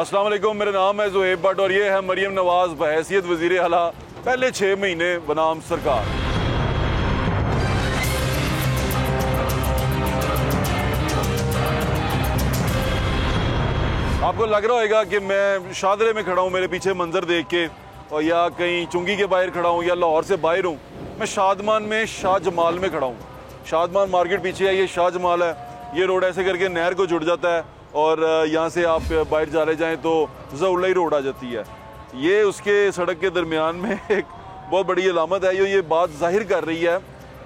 अस्सलाम वालेकुम, मेरा नाम है ज़ुहैब भट्ट और ये है मरियम नवाज़ बहैसियत वज़ीर आला पहले 6 महीने बनाम सरकार। आपको लग रहा होगा कि मैं शादरे में खड़ा हूँ, मेरे पीछे मंजर देख के, और या कहीं चुंगी के बाहर खड़ा हूँ या लाहौर से बाहर हूँ। मैं शादमान में शाह जमाल में खड़ा हूँ। शादमान मार्केट पीछे है, ये शाह जमाल है। ये रोड ऐसे करके नहर को जुड़ जाता है और यहाँ से आप बाहर चले जाएं तो ज़उलाई रोड आ जाती है। ये उसके सड़क के दरमियान में एक बहुत बड़ी अलामत है, ये बात जाहिर कर रही है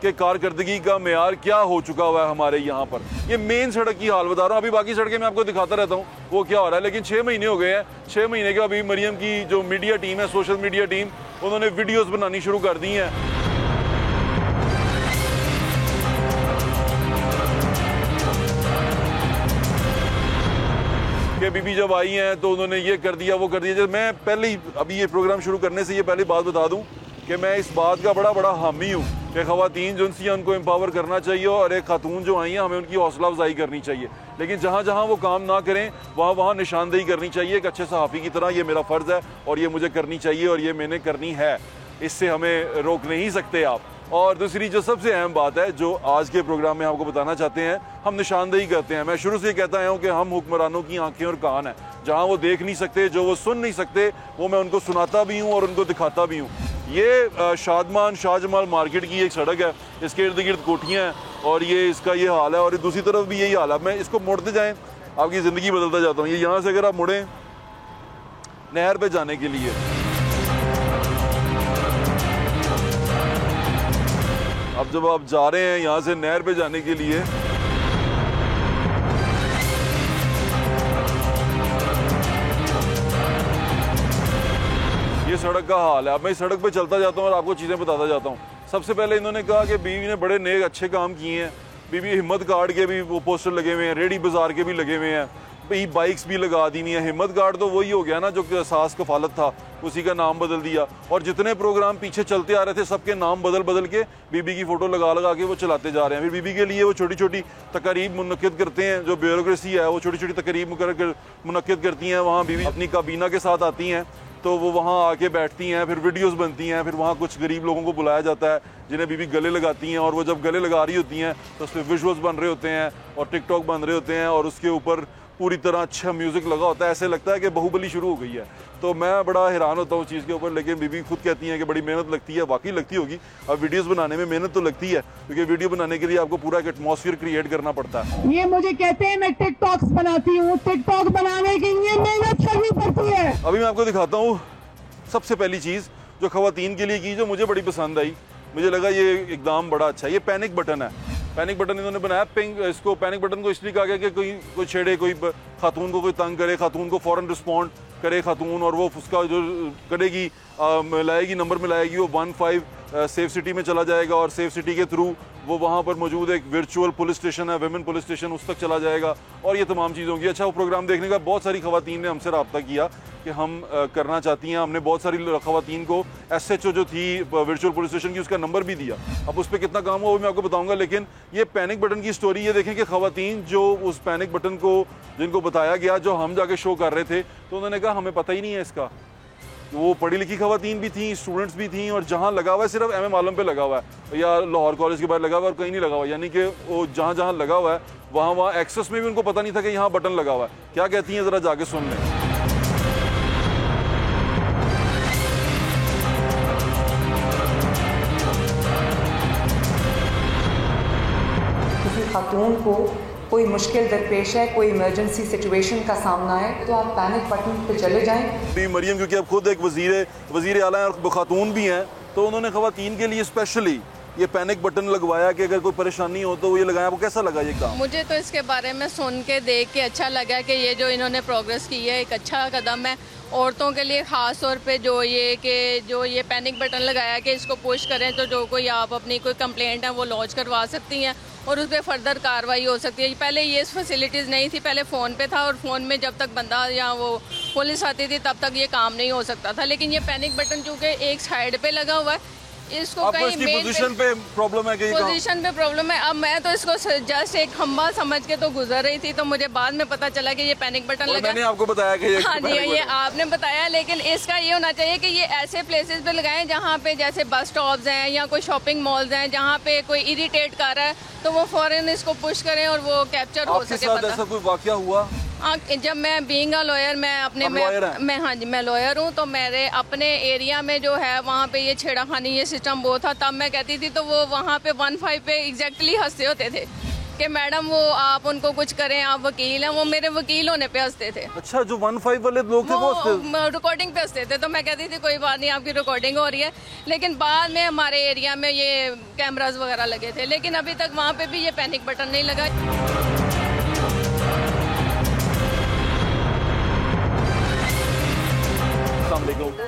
कि कारकर्दगी का मेयार क्या हो चुका हुआ है हमारे यहाँ पर। ये मेन सड़क की हाल बता रहा हूँ, अभी बाकी सड़कें मैं आपको दिखाता रहता हूँ वो क्या हो रहा है। लेकिन 6 महीने हो गए हैं, 6 महीने के अभी मरियम की जो मीडिया टीम है, सोशल मीडिया टीम, उन्होंने वीडियोज़ बनानी शुरू कर दी हैं। कि बीबी जब आई हैं तो उन्होंने ये कर दिया वो कर दिया। जब मैं पहले ही अभी ये प्रोग्राम शुरू करने से ये पहले बात बता दूं कि मैं इस बात का बड़ा हामी हूँ कि ख़वातीन जो हैं उनको एम्पावर करना चाहिए और एक खातून जो आई हैं हमें उनकी हौसला अफजाई करनी चाहिए। लेकिन जहाँ जहाँ वो काम ना करें वहाँ निशानदेही करनी चाहिए। एक अच्छे सहाफ़ी की तरह ये मेरा फ़र्ज़ है और ये मुझे करनी चाहिए और ये मैंने करनी है, इससे हमें रोक नहीं सकते आप। और दूसरी जो सबसे अहम बात है जो आज के प्रोग्राम में आपको बताना चाहते हैं, हम निशानदेही करते हैं। मैं शुरू से कहता आया हूँ कि हम हुक्मरानों की आंखें और कान हैं। जहाँ वो देख नहीं सकते, जो वो सुन नहीं सकते, वो मैं उनको सुनाता भी हूँ और उनको दिखाता भी हूँ। ये शादमान शाह जमाल मार्केट की एक सड़क है, इसके इर्द गिर्द कोठियाँ हैं और ये इसका ये हाल है और दूसरी तरफ भी यही हाल है। मैं इसको मोड़ते जाएँ आपकी ज़िंदगी बदलता जाता हूँ। ये यहाँ से अगर आप मुड़ें नहर पर जाने के लिए, अब जब आप जा रहे हैं यहाँ से नहर पे जाने के लिए, ये सड़क का हाल है। अब मैं इस सड़क पे चलता जाता हूँ और आपको चीज़ें बताता जाता हूँ। सबसे पहले इन्होंने कहा कि बीवी ने बड़े नेक अच्छे काम किए हैं। बीवी हिम्मत कार्ड के भी वो पोस्टर लगे हुए हैं, रेडी बाज़ार के भी लगे हुए हैं, बाइक्स भी लगा दी है। हिम्मत कार्ड तो वही हो गया ना जो सास कफालत था, उसी का नाम बदल दिया। और जितने प्रोग्राम पीछे चलते आ रहे थे सबके नाम बदल के बीबी की फ़ोटो लगा के वो चलाते जा रहे हैं। फिर बीबी के लिए वो छोटी छोटी तकारीब मुनक्किद करते हैं। जो ब्यूरोक्रेसी है वो छोटी छोटी तकारीब मुनक्किद करती हैं। वहाँ बीबी अपनी काबीना के साथ आती हैं तो वो वहाँ आके बैठती हैं, फिर वीडियोस बनती हैं। फिर वहाँ कुछ गरीब लोगों को बुलाया जाता है जिन्हें बीबी गले लगाती हैं और वो जब गले लगा रही होती हैं तो उस पर विजुअल्स बन रहे होते हैं और टिकटॉक बन रहे होते हैं और उसके ऊपर पूरी तरह अच्छा म्यूज़िक लगा होता है। ऐसे लगता है कि बाहुबली शुरू हो गई है। तो मैं बड़ा हैरान होता हूँ चीज़ के ऊपर। लेकिन बीबी खुद कहती हैं कि बड़ी मेहनत लगती है। वाकई लगती होगी, अब वीडियोस बनाने में मेहनत तो लगती है क्योंकि वीडियो बनाने के लिए आपको पूरा एक एटमॉस्फेयर क्रिएट करना पड़ता है। ये मुझे कहते हैं मैं टिकटॉक्स बनाती हूँ, टिकटॉक बनाने के लिए मेहनत करनी पड़ती है। अभी मैं आपको दिखाता हूँ सबसे पहली चीज़ जो ख़वातीन के लिए की, जो मुझे बड़ी पसंद आई। मुझे लगा ये एकदम बड़ा अच्छा है। ये पैनिक बटन है। पैनिक बटन इन्होंने बनाया पिंक। इसको पैनिक बटन को इसलिए कहा गया कि कोई छेड़े, कोई खातून को कोई तंग करे, खातून को फ़ौरन रिस्पॉन्ड करे खातून, और वो उसका जो करेगी मिलाएगी, नंबर मिलाएगी, वो 15 सेफ सिटी में चला जाएगा और सेफ सिटी के थ्रू वो वहाँ पर मौजूद एक वर्चुअल पुलिस स्टेशन है, वेमेन पुलिस स्टेशन, उस तक चला जाएगा और ये तमाम चीज़ों की। अच्छा, वो प्रोग्राम देखने का बहुत सारी ख़वातीन ने हमसे रब्ता किया कि हम करना चाहती हैं। हमने बहुत सारी ख़वातीन को SHO जो थी वर्चुअल पुलिस स्टेशन की, उसका नंबर भी दिया। अब उस पर कितना काम हुआ वो मैं आपको बताऊंगा। लेकिन ये पैनिक बटन की स्टोरी ये देखें कि ख़वातीन जो उस पैनिक बटन को जिनको बताया गया, जो हम जाके शो कर रहे थे, तो उन्होंने कहा हमें पता ही नहीं है इसका। वो पढ़ी लिखी ख़वातीन भी थी, स्टूडेंट्स भी थी, और जहाँ लगा हुआ है सिर्फ MM आलम पे लगा हुआ है या लाहौर कॉलेज के बाहर लगा हुआ है और कहीं नहीं लगा हुआ। यानी कि वो जहाँ जहाँ लगा हुआ है वहाँ एक्सेस में भी उनको पता नहीं था कि यहाँ बटन लगा हुआ है। क्या कहती हैं ज़रा जाके सुन लें। किसी खातून को कोई मुश्किल दरपेश है, कोई इमरजेंसी सिचुएशन का सामना है, तो आप पैनिक बटन पे चले जाएं। मरियम क्योंकि अब खुद एक वज़ीर आला हैं और खातून भी हैं, तो उन्होंने ख़वातीन के लिए स्पेशली ये पैनिक बटन लगवाया कि अगर कोई परेशानी हो तो वो ये लगाया। आपको कैसा लगा ये काम? मुझे तो इसके बारे में सुन के देख के अच्छा लगा कि ये जो इन्होंने प्रोग्रेस की है एक अच्छा कदम है औरतों के लिए, ख़ास तौर पे जो ये पैनिक बटन लगाया कि इसको पुश करें तो जो कोई आप अपनी कोई कंप्लेंट है वो लॉन्च करवा सकती हैं और उस पर फर्दर कार्रवाई हो सकती है। पहले ये फैसिलिटीज़ नहीं थी, पहले फ़ोन पे था और फ़ोन में जब तक बंदा या वो पुलिस आती थी तब तक ये काम नहीं हो सकता था। लेकिन ये पैनिक बटन चूँकि एक साइड पे लगा हुआ है इसको आपको कहीं इसकी मेन पोजीशन पे प्रॉब्लम है कि ये कहाँ- पोजीशन पे प्रॉब्लम है। अब मैं तो इसको जस्ट एक खंबा समझ के तो गुजर रही थी, तो मुझे बाद में पता चला कि ये पैनिक बटन और लगा। मैंने आपको बताया कि ये हाँ जी, panic ये button- आपने बताया, लेकिन इसका ये होना चाहिए कि ये ऐसे प्लेसेस पे लगाएं जहाँ पे जैसे बस स्टॉप्स हैं या कोई शॉपिंग मॉल्स हैं, जहाँ पे कोई इरिटेट कर रहा है तो वो फौरन इसको पुश करें और वो कैप्चर हो आपके सके। साथ पता ऐसा कोई वाकया हुआ? जब मैं बीइंग अ लॉयर, मैं अपने आप lawyer हैं? मैं हाँ जी मैं लॉयर हूँ, तो मेरे अपने एरिया में जो है वहाँ पे ये छेड़ाखानी ये सिस्टम बहुत था। तब मैं कहती थी तो वो वहाँ पे 15 पे एग्जैक्टली हंसते होते थे कि मैडम वो आप उनको कुछ करें, आप वकील हैं। वो मेरे वकील होने पे हंसते थे। अच्छा, जो 15 वाले लोग थे वो हंसते? रिकॉर्डिंग पे हंसते थे, तो मैं कहती थी कोई बात नहीं, आपकी रिकॉर्डिंग हो रही है। लेकिन बाद में हमारे एरिया में ये कैमराज वगैरह लगे थे, लेकिन अभी तक वहाँ पे भी ये पैनिक बटन नहीं लगा।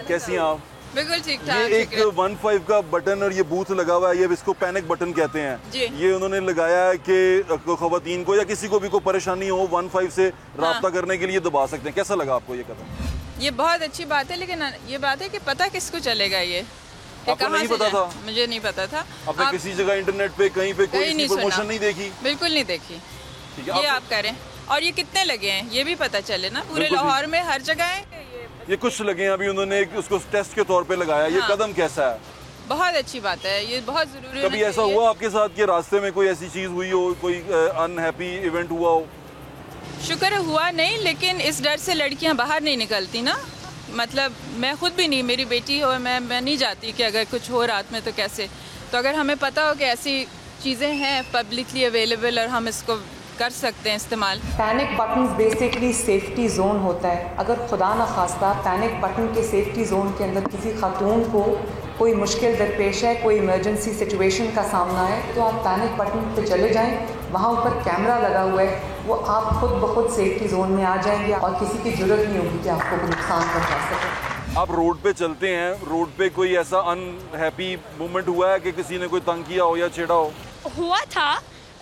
कैसी हैं आप? बिल्कुल ठीक ये एक 15 का बटन और ये बूथ लगा हुआ है, ये इसको पैनिक बटन कहते हैं जी। ये उन्होंने लगाया है कि खवातीन को या किसी को भी कोई परेशानी हो 15 से राब्ता करने के लिए दबा सकते हैं। कैसा लगा आपको ये कदम? ये बहुत अच्छी बात है, लेकिन ये बात है कि पता किसको चलेगा ये कि आपको कहाँ नहीं से पता था? मुझे नहीं पता था। आपने आप किसी जगह इंटरनेट पे कहीं पे कोई कहीं इसकी नहीं प्रमोशन सुना। नहीं देखी? बिल्कुल नहीं देखी। ठीक है, ये आपको- आप करें, और ये कितने लगे हैं ये भी पता चले ना, पूरे बिल्कुल भी। लाहौर में हर जगह है। ये कुछ लगे हैं, अभी उन्होंने उसको टेस्ट के तौर पे लगाया। ये हाँ। कदम कैसा है? बहुत अच्छी बात है, ये बहुत जरूरी कभी ऐसा हुआ आपके साथ कि रास्ते में कोई ऐसी चीज हुई हो, कोई अनहैप्पी इवेंट हुआ हो? शुक्र हुआ नहीं, लेकिन इस डर से लड़कियां बाहर नहीं निकलती ना। मतलब मैं खुद भी नहीं, मेरी बेटी हो, मैं नहीं जाती कि अगर कुछ हो रात में तो कैसे। तो अगर हमें पता हो कि ऐसी चीज़ें हैं पब्लिकली अवेलेबल और हम इसको कर सकते हैं इस्तेमाल। Panic button basically safety zone होता है। अगर खुदा न खास्ता पैनिक बटन के सेफ्टी जोन के अंदर किसी खातून को कोई मुश्किल दरपेश है, कोई इमरजेंसी सिचुएशन का सामना है, तो आप पैनिक बटन पे चले जाएं। वहाँ ऊपर कैमरा लगा हुआ है, वो आप खुद ब खुद सेफ्टी जोन में आ जाएंगे और किसी की जरूरत नहीं होगी कि आपको कोई नुकसान पहुँचा सके। आप रोड पे चलते हैं, रोड पे कोई ऐसा अनहैप्पी मोमेंट हुआ है कि किसी ने कोई तंग किया हो या छेड़ा हो? हुआ था।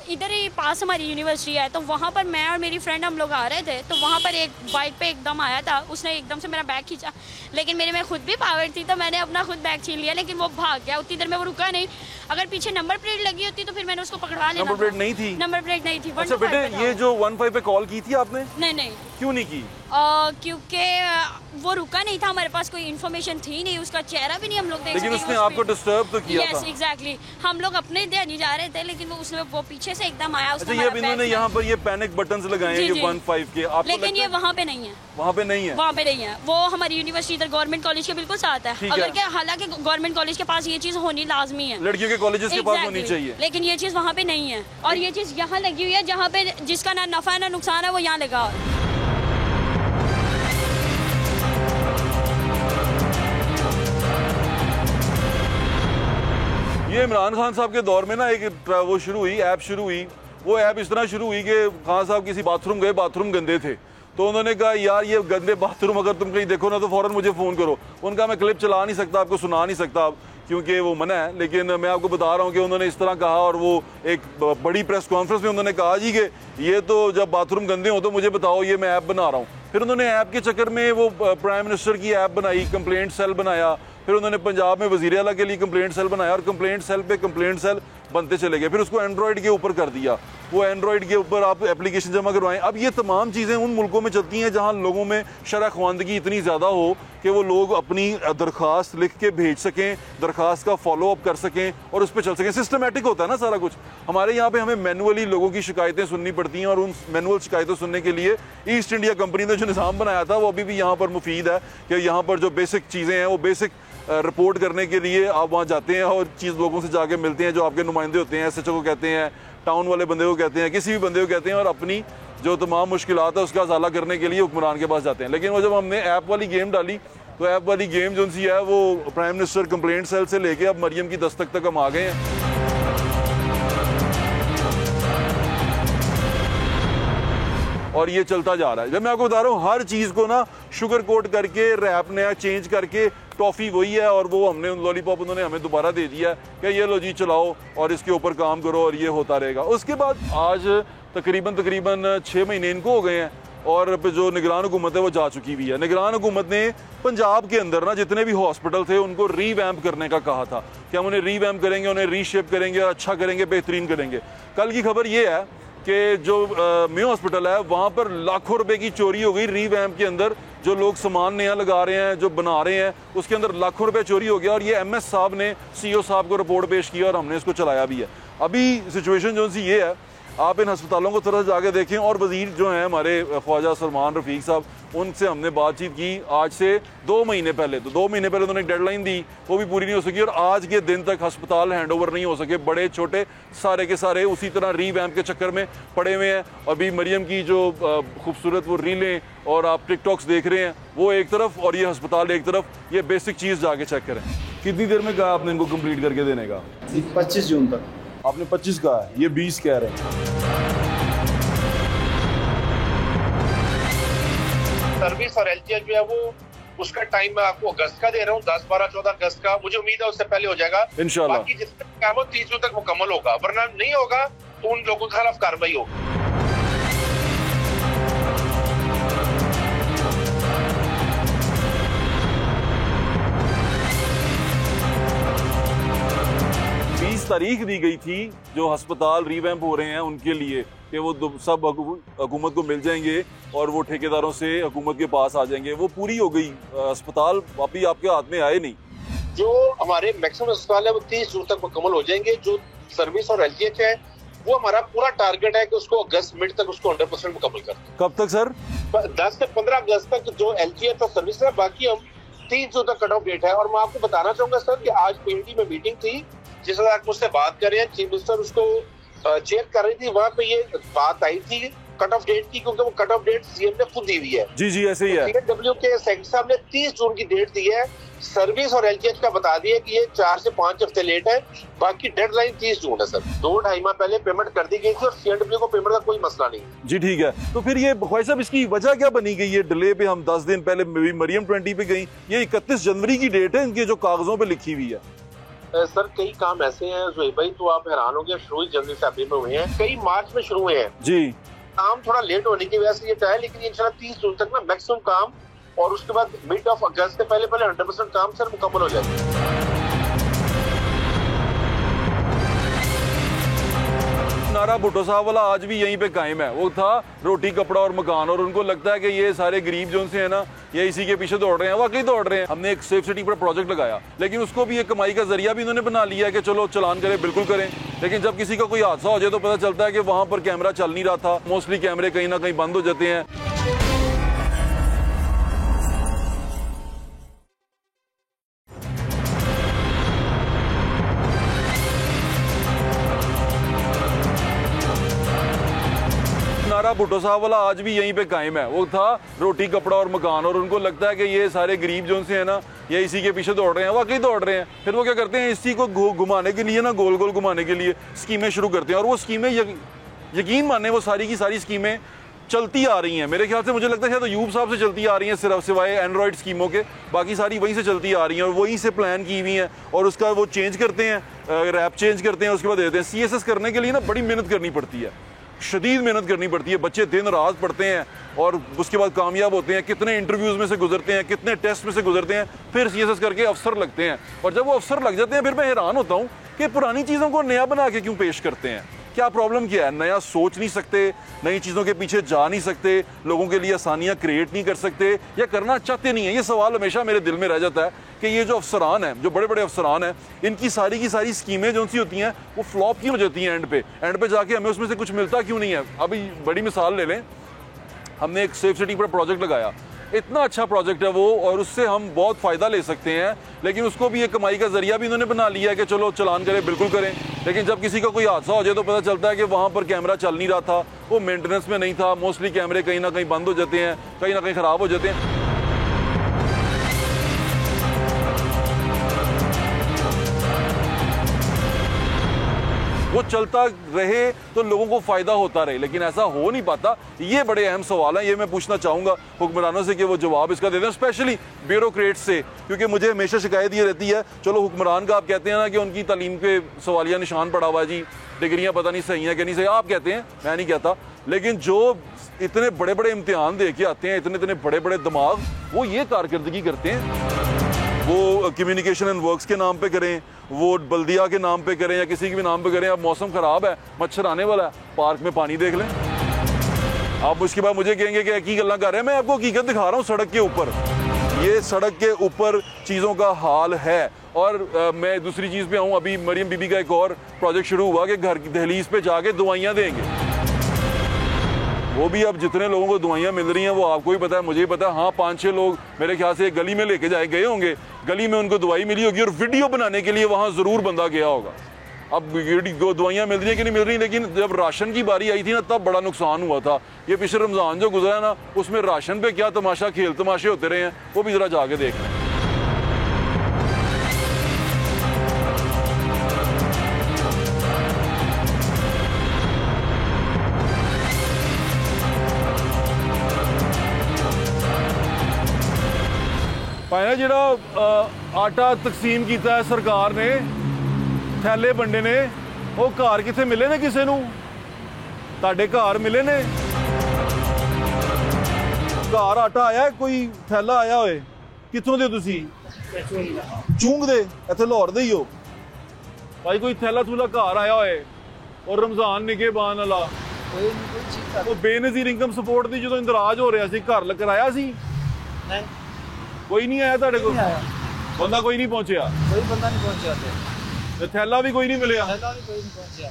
इधर ही पास हमारी यूनिवर्सिटी है, तो वहाँ पर मैं और मेरी फ्रेंड हम लोग आ रहे थे, तो वहाँ पर एक बाइक पे एकदम आया था, उसने एकदम से मेरा बैग खींचा, लेकिन मेरे में खुद भी पावर थी तो मैंने अपना खुद बैग छीन लिया, लेकिन वो भाग गया। उतनी देर में वो रुका नहीं। अगर पीछे नंबर प्लेट लगी होती तो फिर मैंने उसको पकड़ा लेना। नंबर प्लेट नहीं थी? नंबर प्लेट नहीं थी। अच्छा बेटे, ये जो 15 पे कॉल की थी आपने? नहीं क्यों नहीं की? क्योंकि वो रुका नहीं था, हमारे पास कोई इन्फॉर्मेशन थी नहीं, उसका चेहरा भी नहीं हम लोग देख लेकिन सके। उसने आपको डिस्टर्ब तो किया था। एग्जैक्टली। हम लोग अपने ध्यान नहीं जा रहे थे, लेकिन वो पीछे से एकदम आया। अच्छा, ये अब इन्होंने यहाँ पर ये पैनिक बटन्स लगाए हैं, ये 15 के, आपको लेकिन लगता ये है वहाँ पे नहीं है। वहाँ पे नहीं है? वहाँ पे नहीं है। वो हमारी यूनिवर्सिटी इधर गवर्नमेंट कॉलेज के बिल्कुल साथ है। ठीक है। अगर क्या, हालांकि गवर्नमेंट कॉलेज के पास ये चीज़ होनी लाजमी है, लड़कियों के कॉलेजेस के पास होनी चाहिए, लेकिन ये चीज़ वहाँ पे नहीं है। और ये चीज़ यहाँ लगी हुई है जहाँ पे जिसका ना नफा है ना नुकसान है, वो यहाँ लगा हुआ है। ये इमरान खान साहब के दौर में ना एक वो शुरू हुई, ऐप शुरू हुई। वो ऐप इस तरह शुरू हुई कि खान साहब किसी बाथरूम गए, बाथरूम गंदे थे, तो उन्होंने कहा यार ये गंदे बाथरूम अगर तुम कहीं देखो ना तो फौरन मुझे फ़ोन करो। उनका मैं क्लिप चला नहीं सकता, आपको सुना नहीं सकता क्योंकि वो मना है, लेकिन मैं आपको बता रहा हूँ कि उन्होंने इस तरह कहा। और वो एक बड़ी प्रेस कॉन्फ्रेंस में उन्होंने कहा जी कि ये तो जब बाथरूम गंदे हो तो मुझे बताओ, ये मैं ऐप बना रहा हूँ। फिर उन्होंने ऐप के चक्कर में वो प्राइम मिनिस्टर की ऐप बनाई, कंप्लेंट सेल बनाया। फिर उन्होंने पंजाब में वज़ीर आला के लिए कंप्लेंट सेल बनाया और कंप्लेंट सेल पे कंप्लेंट सेल बनते चले गए। फिर उसको एंड्रॉयड के ऊपर कर दिया, वो एंड्रॉयड के ऊपर आप एप्लीकेशन जमा करवाएं। अब ये तमाम चीज़ें उन मुल्कों में चलती हैं जहाँ लोगों में शरह ख्वानदगी इतनी ज़्यादा हो कि वो लोग अपनी दरख्वास्त लिख के भेज सकें, दरख्वास्त का फॉलो अप कर सकें और उस पर चल सकें। सिस्टमेटिक होता है ना सारा कुछ। हमारे यहाँ पे हमें मैनुअली लोगों की शिकायतें सुननी पड़ती हैं और उन मैनुअल शिकायतों सुनने के लिए ईस्ट इंडिया कंपनी ने जो निज़ाम बनाया था वो अभी भी यहाँ पर मुफीद है कि यहाँ पर जो बेसिक चीज़ें हैं वो बेसिक रिपोर्ट करने के लिए आप वहाँ जाते हैं और चीज़ लोगों से जाके मिलते हैं, जो आपके नुमाइंदे होते हैं, SHO को कहते हैं, टाउन वाले बंदे को कहते हैं, किसी भी बंदे को कहते हैं, और अपनी जो तमाम मुश्किलात है उसका अजाला करने के लिए हुक्मरान के पास जाते हैं। लेकिन वो जब हमने ऐप वाली गेम डाली तो ऐप वाली गेम जो सी है वो प्राइम मिनिस्टर कंप्लेंट सेल से लेके अब मरियम की दस्तक तक हम आ गए हैं। और ये चलता जा रहा है। जब मैं आपको बता रहा हूँ हर चीज़ को ना शुगर कोट करके, रैप नया चेंज करके, टॉफ़ी वही है और वो हमने लॉलीपॉप उन्होंने हमें दोबारा दे दिया कि ये लो जी चलाओ और इसके ऊपर काम करो और ये होता रहेगा। उसके बाद आज तकरीबन 6 महीने इनको हो गए हैं और जो निगरान हुकूमत है वो जा चुकी हुई है। निगरान हुकूमत ने पंजाब के अंदर ना जितने भी हॉस्पिटल थे उनको रीवैम्प करने का कहा था कि हम उन्हें रीवैम्प करेंगे, उन्हें रीशेप करेंगे और अच्छा करेंगे, बेहतरीन करेंगे। कल की खबर ये है कि जो मेयो हॉस्पिटल है वहाँ पर लाखों रुपए की चोरी हो गई। रीवैम्प के अंदर जो लोग सामान नया लगा रहे हैं, जो बना रहे हैं, उसके अंदर लाखों रुपए चोरी हो गया और ये MS साहब ने CEO साहब को रिपोर्ट पेश किया और हमने इसको चलाया भी है। अभी सिचुएशन जो सी ये है, आप इन अस्पतालों को थोड़ा जाके देखें। और वज़ीर जो हैं हमारे ख्वाजा सलमान रफ़ीक साहब, उनसे हमने बातचीत की आज से 2 महीने पहले। तो 2 महीने पहले उन्होंने एक डेडलाइन दी, वो भी पूरी नहीं हो सकी और आज के दिन तक अस्पताल हैंडओवर नहीं हो सके। बड़े छोटे सारे के सारे उसी तरह रीवैम्प के चक्कर में पड़े हुए हैं। अभी मरियम की जो खूबसूरत वो रीलें और आप टिकटॉक्स देख रहे हैं वो एक तरफ और ये अस्पताल एक तरफ। ये बेसिक चीज़ जाके चेक करें। कितनी देर में कहा आपने इनको कंप्लीट करके देने का? 25 जून तक। आपने 25 कहा है, ये 20 कह रहे हैं। सर्विस और LGH जो है वो उसका टाइम मैं आपको अगस्त का दे रहा हूँ, 10, 12, 14 अगस्त का। मुझे उम्मीद है उससे पहले हो जाएगा इंशाल्लाह। बाकी जितने काम 30 जून तक मुकम्मल होगा, वरना नहीं होगा तो उन लोगों के खिलाफ कार्रवाई होगी। तारीख दी गई थी जो अस्पताल रीवैम्प हो रहे हैं उनके लिए कि वो सब हुकूमत को मिल जाएंगे और वो ठेकेदारों से हुकूमत के पास आ जाएंगे। वो पूरी हो गई, अस्पताल अभी आपके हाथ में आए नहीं। जो हमारे मैक्सिमम अस्पताल है वो 30 जून तक मुकम्मल हो जाएंगे। जो सर्विस और LGH है वो हमारा पूरा टारगेट है कि उसको अगस्त मिड तक उसको 100% मुकम्मल कर दें। कब तक सर? 10 से 15 अगस्त तक जो LGH और सर्विस है, बाकी हम 30 जून तक कट ऑफ डेट है। और मैं आपको बताना चाहूंगा सर कि आज PND में मीटिंग थी जिस वक्त आप मुझसे बात कर रहे हैं, चीफ मिनिस्टर उसको चेयर कर रही थी, वहाँ पे ये बात आई थी कट ऑफ डेट की, क्योंकि वो कट ऑफ डेट CM ने खुद दी हुई है। जी ऐसे ही है। CNW के सेक्रेटरी साहब ने 30 जून की डेट दी है। सर्विस और LGH का बता दिया कि ये 4 से 5 हफ्ते लेट है, बाकी डेडलाइन 30 जून है सर। 2-2.5 माह पहले पेमेंट कर दी गई थी और CNW को पेमेंट का कोई मसला नहीं। जी ठीक है। तो फिर ये ख्वाजा साहब इसकी वजह क्या बनी गई है डिले पे? हम 10 दिन पहले मरियम 20 पे गई, ये 31 जनवरी की डेट है इनके जो कागजों पे लिखी हुई है। सर कई काम ऐसे हैं जोई भाई, तो आप हैरान हो गए, शुरू जनवरी से अभी में हुए हैं, कई मार्च में शुरू हुए हैं जी। काम थोड़ा लेट होने की वजह से ये चाहे, लेकिन इंशाल्लाह 30 जून तक ना मैक्सिमम काम और उसके बाद मिड ऑफ अगस्त से पहले 100% काम सर मुकम्मल हो जाएगा। नारा भुट्टो साहब वाला आज भी यहीं पे कायम है। वो था रोटी कपड़ा और मकान, और उनको लगता है कि ये सारे गरीब जो से है ना ये इसी के पीछे दौड़ रहे हैं। वाकई दौड़ रहे हैं। हमने एक सेफ सिटी पर प्रोजेक्ट लगाया, लेकिन उसको भी एक कमाई का जरिया भी इन्होंने बना लिया है कि चलो चलान करें, बिल्कुल करें। लेकिन जब किसी का कोई हादसा हो जाए तो पता चलता है कि वहां पर कैमरा चल नहीं रहा था। मोस्टली कैमरे कहीं ना कहीं बंद हो जाते हैं। नारा भुट्टो साहब वाला आज भी यहीं पे कायम है। वो था रोटी कपड़ा और मकान, और उनको लगता है कि ये सारे गरीब जो से है ना ये इसी के पीछे दौड़ रहे हैं। वाकई दौड़ रहे हैं। फिर वो क्या करते हैं, इसी को घुमाने के लिए ना, गोल गोल घुमाने के लिए स्कीमें शुरू करते हैं। और वो स्कीमें यकीन माने वो सारी की सारी स्कीमें चलती आ रही हैं। मेरे ख्याल से मुझे लगता है शायद तो यूब साहब से चलती आ रही हैं, सिर्फ सिवाय एंड्रॉयड स्कीमों के, बाकी सारी वहीं से चलती आ रही हैं और वहीं से प्लान की हुई हैं। और उसका वो चेंज करते हैं, रैप चेंज करते हैं, उसके बाद देते हैं। CSS करने के लिए ना बड़ी मेहनत करनी पड़ती है, शदीद मेहनत करनी पड़ती है। बच्चे दिन रात पढ़ते हैं और उसके बाद कामयाब होते हैं। कितने इंटरव्यूज़ में से गुजरते हैं, कितने टेस्ट में से गुजरते हैं, फिर CSS करके अफसर लगते हैं। और जब वो अफसर लग जाते हैं फिर मैं हैरान होता हूँ कि पुरानी चीज़ों को नया बना के क्यों पेश करते हैं। क्या प्रॉब्लम क्या है? नया सोच नहीं सकते, नई चीज़ों के पीछे जा नहीं सकते, लोगों के लिए आसानियाँ क्रिएट नहीं कर सकते, या करना चाहते नहीं है? ये सवाल हमेशा मेरे दिल में रह जाता है कि ये जो अफसरान हैं, जो बड़े बड़े अफसरान हैं, इनकी सारी की सारी स्कीमें जो सी होती हैं वो फ्लॉप क्यों हो जाती हैं? एंड पे जाके हमें उसमें से कुछ मिलता क्यों नहीं है? अभी बड़ी मिसाल ले लें, हमने एक सेफ सिटी पर प्रोजेक्ट लगाया, इतना अच्छा प्रोजेक्ट है वो, और उससे हम बहुत फ़ायदा ले सकते हैं। लेकिन उसको भी एक कमाई का जरिया भी इन्होंने बना लिया है कि चलो चलान करें, बिल्कुल करें। लेकिन जब किसी का कोई हादसा हो जाए तो पता चलता है कि वहाँ पर कैमरा चल नहीं रहा था, वो मेंटेनेंस में नहीं था। मोस्टली कैमरे कहीं ना कहीं बंद हो जाते हैं, कहीं ना कहीं ख़राब हो जाते हैं। वो चलता रहे तो लोगों को फ़ायदा होता रहे, लेकिन ऐसा हो नहीं पाता। ये बड़े अहम सवाल हैं। ये मैं पूछना चाहूँगा हुक्मरानों से कि वो जवाब इसका दे दें, स्पेशली ब्यूरोक्रेट्स से, क्योंकि मुझे हमेशा शिकायत ये रहती है, चलो हुक्मरान का आप कहते हैं ना कि उनकी तालीम पे सवालिया निशान पड़ा हुआ है जी, डिग्रियाँ पता नहीं सही हैं कि नहीं सही, आप कहते हैं, मैं नहीं कहता। लेकिन जो इतने बड़े बड़े इम्तिहान दे के आते हैं, इतने इतने बड़े बड़े दिमाग, वो ये कारकर्दगी करते हैं। वो कम्युनिकेशन एंड वर्क्स के नाम पे करें, वो बल्दिया के नाम पे करें, या किसी के भी नाम पे करें। अब मौसम ख़राब है, मच्छर आने वाला है, पार्क में पानी देख लें। आप उसके बाद मुझे कहेंगे कि की गल्ला कर रहे हैं। मैं आपको हकीकत दिखा रहा हूँ सड़क के ऊपर। ये सड़क के ऊपर चीज़ों का हाल है। और मैं दूसरी चीज़ पे आऊँ, अभी मरियम बीबी का एक और प्रोजेक्ट शुरू हुआ कि घर की दहलीज पे जाके दवाइयाँ देंगे। वो भी अब जितने लोगों को दवाइयाँ मिल रही हैं वो आपको ही पता है, मुझे ही पता है। हाँ, 5-6 लोग मेरे ख्याल से गली में लेके गए होंगे, गली में उनको दवाई मिली होगी और वीडियो बनाने के लिए वहाँ ज़रूर बंदा गया होगा। अब दवाइयाँ मिल रही हैं कि नहीं मिल रही, लेकिन जब राशन की बारी आई थी ना, तब बड़ा नुकसान हुआ था। ये पिछले रमज़ान जो गुजरा है ना, उसमें राशन पे क्या तमाशा, खेल तमाशे होते रहे हैं, वो भी ज़रा जाके देख लें। पाया जिहड़ा आटा तकसीम किया है सरकार ने, थैले बंडे ने, वो घर किथे मिले ने किसी नूं? तुहाडे घर मिले ने? घर आटा आया है, कोई थैला आया होए? कित्थों दे तुसी? चूंग दे? इत्थे लाहौर दे ही हो भाई? कोई थैला थूला घर आया होए? और रमजान निके बान वाला वो बेनज़ीर इनकम सपोर्ट दी जो इंदराज हो रहा सी, घर कराया सी? कोई नहीं आया तुहाडे कोल? बंदा कोई नहीं पहुंचया? कोई बंदा नहीं पहुंचा ते थैला भी कोई नहीं मिलिया? थैला भी कोई नहीं पहुंचा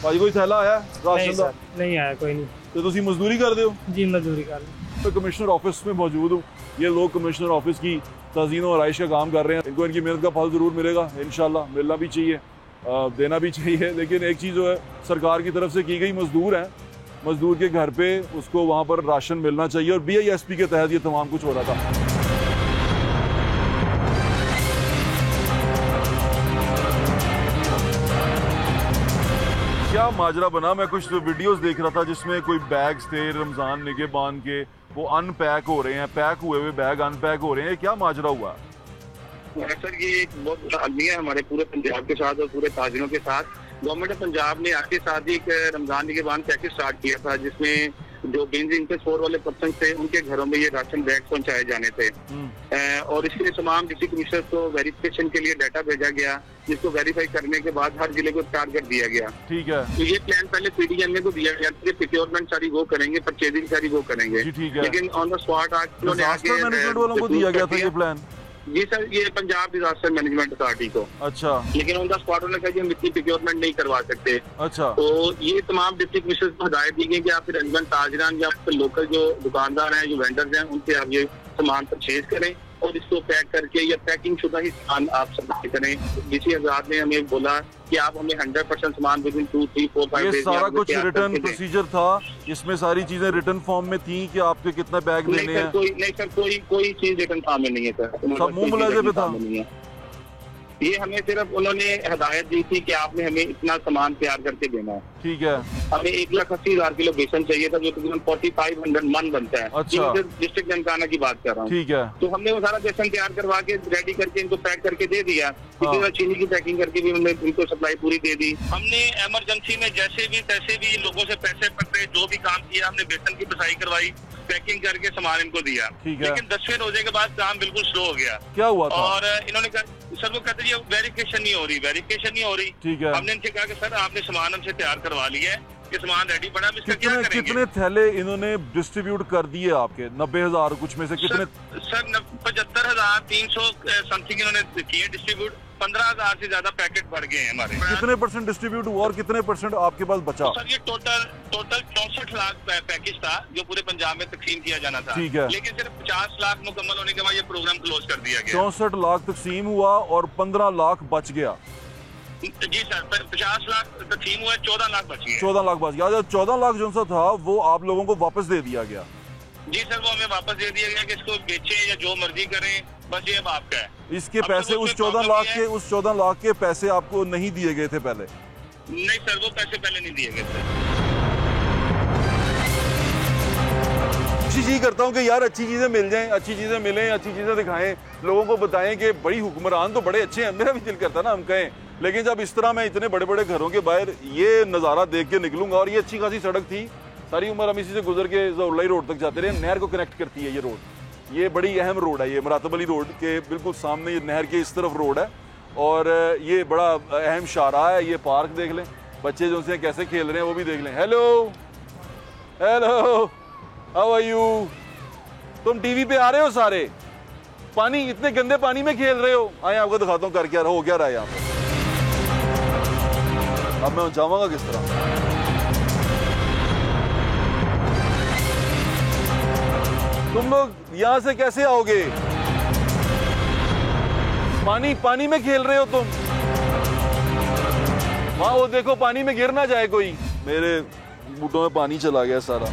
भाई कोई थैला आया राशन दा? नहीं आया कोई नहीं। तो तुसी मजदूरी कर दे हो? जी मजदूरी कर रहे। तो कमिश्नर ऑफिस में मौजूद हूँ। ये लोग कमिश्नर ऑफिस की तज़ीन और आइश का काम कर रहे हैं। इनको इनकी मेहनत का फल ज़रूर मिलेगा इंशाल्लाह, मिलना भी चाहिए, देना भी चाहिए। लेकिन एक चीज़ जो है सरकार की तरफ से की गई, मजदूर है, मजदूर के घर पे उसको वहाँ पर राशन मिलना चाहिए। और BISP के तहत ये तमाम कुछ हो रहा था। क्या माजरा बना, मैं कुछ वीडियोस देख रहा था जिसमें कोई बैग्स थे रमज़ान निके बांध के, वो अनपैक हो रहे हैं, पैक हुए हुए बैग अनपैक हो रहे हैं। क्या माजरा हुआ? सर ये एक बहुत बड़ा अलमिया है हमारे पूरे पंजाब के साथ और पूरे ताजिरों के साथ। गवर्नमेंट ऑफ पंजाब ने आपके साथ ही एक रमजान निके बांध पैकेज स्टार्ट किया था, जिसमें जो बेंजी इनकम स्कोर वाले पर्सन थे उनके घरों में ये राशन बैग पहुंचाए जाने थे। और इसके लिए तमाम डिस्ट्रिक्ट कमिश्नर को वेरिफिकेशन के लिए डाटा भेजा गया, जिसको वेरीफाई करने के बाद हर जिले को टारगेट दिया गया। ठीक है। तो ये प्लान पहले PDMA को दिया गया कि प्रोक्योरमेंट सारी वो करेंगे, परचेजिंग सारी वो करेंगे। लेकिन ऑन द स्पॉट आज मैनेजमेंट वालों को दिया गया था ये प्लान? जी सर, ये पंजाब डिजास्टर मैनेजमेंट अथॉरिटी को। अच्छा। लेकिन ऑन द स्पॉट उन्होंने कहा कि हम इतनी प्रोक्योरमेंट नहीं करवा सकते। अच्छा। तो ये तमाम डिस्ट्रिक्ट कमिश्नर को हिदायत दी गई कि आप रेलिवेंट ताजरान या लोकल जो दुकानदार हैं, जो वेंडर्स हैं, उनसे आप ये सामान परचेज करें और इसको पैक करके या पैकिंग शुदा ही सामान आप सप्लाई करें। डीसी आजाद ने हमें बोला कि आप हमें 100% सामान विद इन 2, 3, 4, 5 डेज। ये सारा कुछ रिटर्न प्रोसीजर था, इसमें सारी चीजें रिटर्न फॉर्म में थी कि आपके कितना बैग देने हैं? नहीं सर, कोई चीज रिटर्न फॉर्म में नहीं है सर, सब मुंह मुलाजे पे था। ये हमें सिर्फ उन्होंने हिदायत दी थी कि आपने हमें इतना सामान तैयार करके देना है। ठीक है। हमें 1,80,000 किलो बेसन चाहिए था, जो तकरीबन 4,500 मन बनता है। अच्छा। डिस्ट्रिक्ट ननकाना की बात कर रहा हूँ। ठीक है। तो हमने वो सारा बेसन तैयार करवा के रेडी करके इनको पैक करके दे दिया। चीनी की पैकिंग करके भी हमने इनको सप्लाई पूरी दे दी। हमने इमरजेंसी में जैसे भी तैसे भी लोगों से पैसे पकड़े, जो भी काम किया, हमने बेसन की पिसाई करवाई, पैकिंग करके सामान इनको दिया। लेकिन 10वें रोजे के बाद काम बिल्कुल स्लो हो गया। क्या हुआ था? और इन्होंने कहा सर, वो कहते हैं वेरिफिकेशन नहीं हो रही। ठीक है। हमने इनसे कहा कि सर आपने सामान हमसे तैयार करवा लिया है, ये सामान रेडी पड़ा, हम इसका क्या करेंगे? कितने थैले इन्होंने डिस्ट्रीब्यूट कर दिए आपके? 90,000 कुछ में से कितने? सर 75,300 समथिंग इन्होंने किए डिस्ट्रीब्यूट। 15,000 से ज्यादा पैकेट बढ़ गए हैं हमारे। कितने % डिस्ट्रीब्यूट हुआ और कितने % आपके पास बचा? तो सर ये टोटल 64 लाख पैकेज था जो पूरे पंजाब में तकसीम किया जाना था। ठीक है। लेकिन सिर्फ 50 लाख मुकम्मल होने के बाद ये प्रोग्राम क्लोज कर दिया गया। 64 लाख तकसीम हुआ और 15 लाख बच गया। जी सर, 50 लाख तकसीम हुआ, 14 लाख बच गया। 14 लाख बच गया। 14 लाख जो सा था वो आप लोगों को वापस दे दिया गया? जी सर, वो हमें वापस दे दिया गया कि इसको बेचें या जो मर्जी करें, बस ये अब आपका है। इसके पैसे उस 14 लाख के पैसे आपको नहीं दिए गए थे पहले? नहीं सर, वो पैसे पहले नहीं दिए गए थे। कोशिश करता हूँ कि यार अच्छी चीजें मिल जाएं, अच्छी चीजें मिलें, अच्छी चीजें दिखाएं, लोगों को बताएं कि बड़ी हुक्मरान तो बड़े अच्छे हैं। मेरा भी दिल करता ना हम कहें, लेकिन जब इस तरह मैं इतने बड़े बड़े घरों के बाहर ये नज़ारा देख के निकलूंगा, और ये अच्छी खासी सड़क थी, सारी उम्र हम इसी से गुजर के ज़ौलाई रोड तक जाते रहे। नहर को कनेक्ट करती है ये रोड, ये बड़ी अहम रोड है, ये मरातब अली रोड के बिल्कुल सामने ये नहर के इस तरफ रोड है, और ये बड़ा अहम शाहराह है। ये पार्क देख लें, बच्चे जो से कैसे खेल रहे हैं वो भी देख लें। Hello hello, how are you? तुम टीवी पे आ रहे हो सारे, पानी इतने गंदे पानी में खेल रहे हो। आए आपको दिखाता हूँ कर क्या हो क्या रहा है यहाँ पे। अब मैं जाऊंगा किस तरह? तुम लोग यहां से कैसे आओगे? पानी में खेल रहे हो तुम। वहां वो देखो, पानी में गिर ना जाए कोई। मेरे बूटों में पानी चला गया सारा।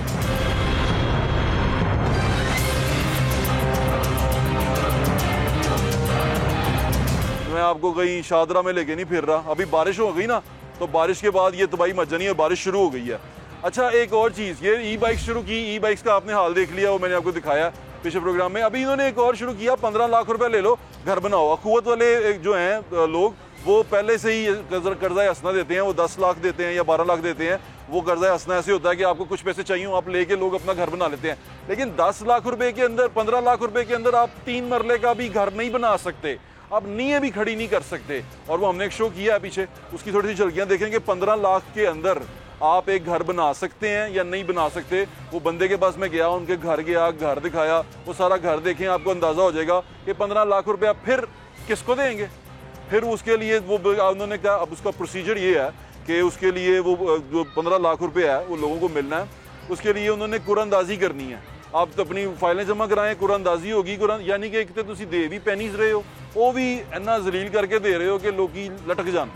मैं आपको कहीं शादरा में लेके नहीं फिर रहा। अभी बारिश हो गई ना, तो बारिश के बाद ये तबाही मच जानी है, बारिश शुरू हो गई है। अच्छा, एक और चीज़, ये ई बाइक शुरू की, ई बाइक्स का आपने हाल देख लिया, वो मैंने आपको दिखाया पिछले प्रोग्राम में। अभी इन्होंने एक और शुरू किया, 15 लाख रुपए ले लो, घर बनाओ। अखुवत वाले जो हैं लोग, वो पहले से ही कर्जा हसना देते हैं, वो 10 लाख देते हैं या 12 लाख देते हैं। वो कर्जा हसना ऐसे होता है कि आपको कुछ पैसे चाहिए, आप लेके लोग अपना घर बना लेते हैं। लेकिन 10 लाख रुपए के अंदर, 15 लाख रुपए के अंदर आप 3 मरले का भी घर नहीं बना सकते, आप नींवें भी खड़ी नहीं कर सकते। और वो हमने एक शो किया है पीछे, उसकी थोड़ी सी झलकियां देखेंगे। 15 लाख के अंदर आप एक घर बना सकते हैं या नहीं बना सकते। वो बंदे के पास मैं गया, उनके घर गया, घर दिखाया, वो सारा घर देखें, आपको अंदाजा हो जाएगा कि 15 लाख रुपया फिर किसको देंगे। फिर उसके लिए वो उन्होंने कहा, अब उसका प्रोसीजर ये है कि उसके लिए वो जो 15 लाख रुपये है वो लोगों को मिलना है। उसके लिए उन्होंने कुरानंदाजी करनी है। आप तो अपनी फाइलें जमा कराएं, कुरानंदाजी होगी। कुरान यानी कि एक तो तुसी दे भी पैनीज रहे हो, वो भी इन्ना जलील करके दे रहे हो कि लोग लटक जान।